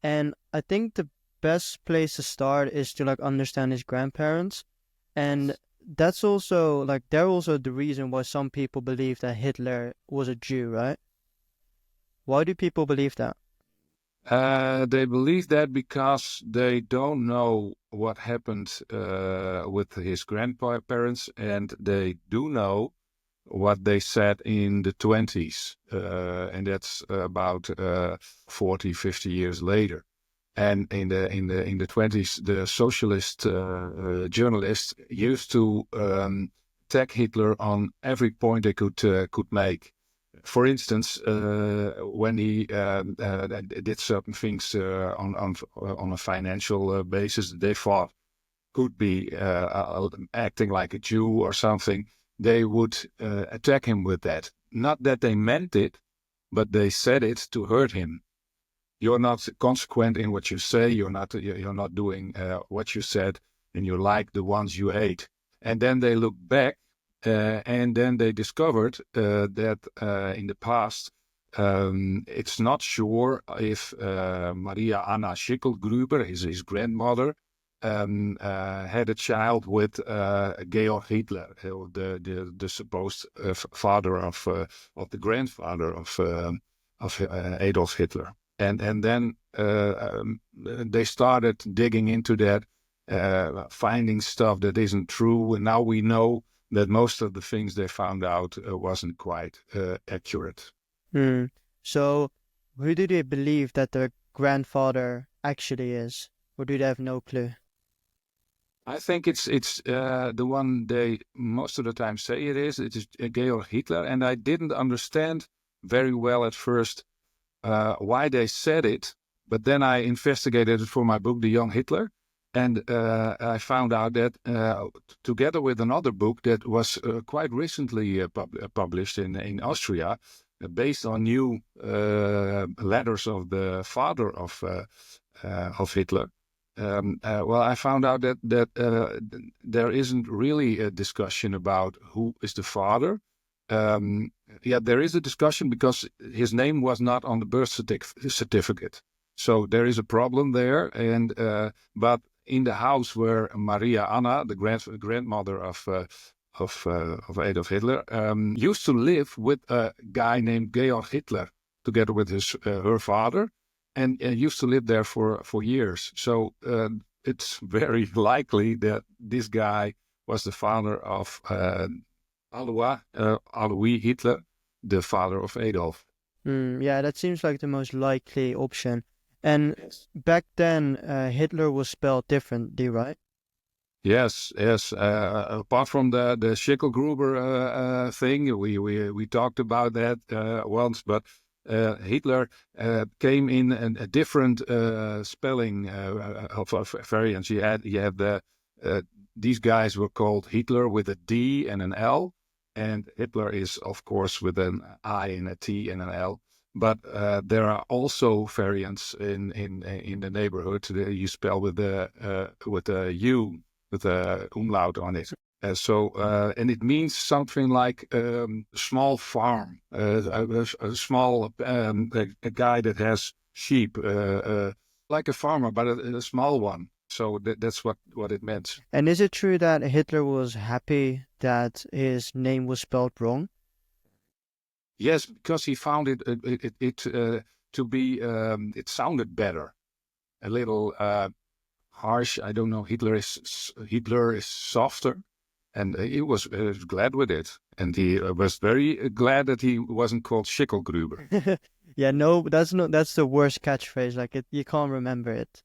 And I think the best place to start is to like understand his grandparents. And that's also like they're also the reason why some people believe that Hitler was a Jew, right? Why do people believe that? They believe that because they don't know what happened with his grandparents, and they do know what they said in the 20s, and that's about 40, 50 years later. And in the 20s, the socialist journalists used to attack Hitler on every point they could make. For instance, when he did certain things on a financial basis, they thought could be acting like a Jew or something, they would attack him with that. Not that they meant it, but they said it to hurt him. You're not consequent in what you say. You're not doing what you said, and you're like the ones you hate. And then they look back, and then they discovered that in the past, it's not sure if Maria Anna Schicklgruber, his grandmother, had a child with Georg Hitler, the supposed father of the grandfather of Adolf Hitler. And then they started digging into that, finding stuff that isn't true. And now we know that most of the things they found out wasn't quite accurate. Hmm. So, who do they believe that their grandfather actually is? Or do they have no clue? I think it's the one they most of the time say it is. It is Georg Hitler, and I didn't understand very well at first why they said it, but then I investigated it for my book, The Young Hitler, and I found out that together with another book that was quite recently published in Austria, based on new letters of the father of Hitler. Well, I found out that there isn't really a discussion about who is the father. Yeah, there is a discussion because his name was not on the birth certificate, so there is a problem there. And but in the house where Maria Anna, the grandmother of Adolf Hitler, used to live with a guy named Georg Hitler, together with her father, and used to live there for years. So it's very likely that this guy was the father of Alois Hitler, the father of Adolf. Yeah, that seems like the most likely option. And Yes. back then, Hitler was spelled differently, right? Yes, yes. Apart from the Schicklgruber thing, we talked about that once, but Hitler came in a different spelling of variants. You had these guys were called Hitler with a D and an L, and Hitler is of course with an I and a T and an L. But there are also variants in the neighborhood. You spell with a U with a umlaut on it. And it means something like small farm, a small a guy that has sheep, like a farmer, but a small one. So that's what it meant. And is it true that Hitler was happy that his name was spelled wrong? Yes, because he found it to be it sounded better, a little harsh. I don't know. Hitler is softer, and he was glad with it, and he was very glad that he wasn't called Schickelgruber. Yeah, no, that's not that's the worst catchphrase. Like you can't remember it.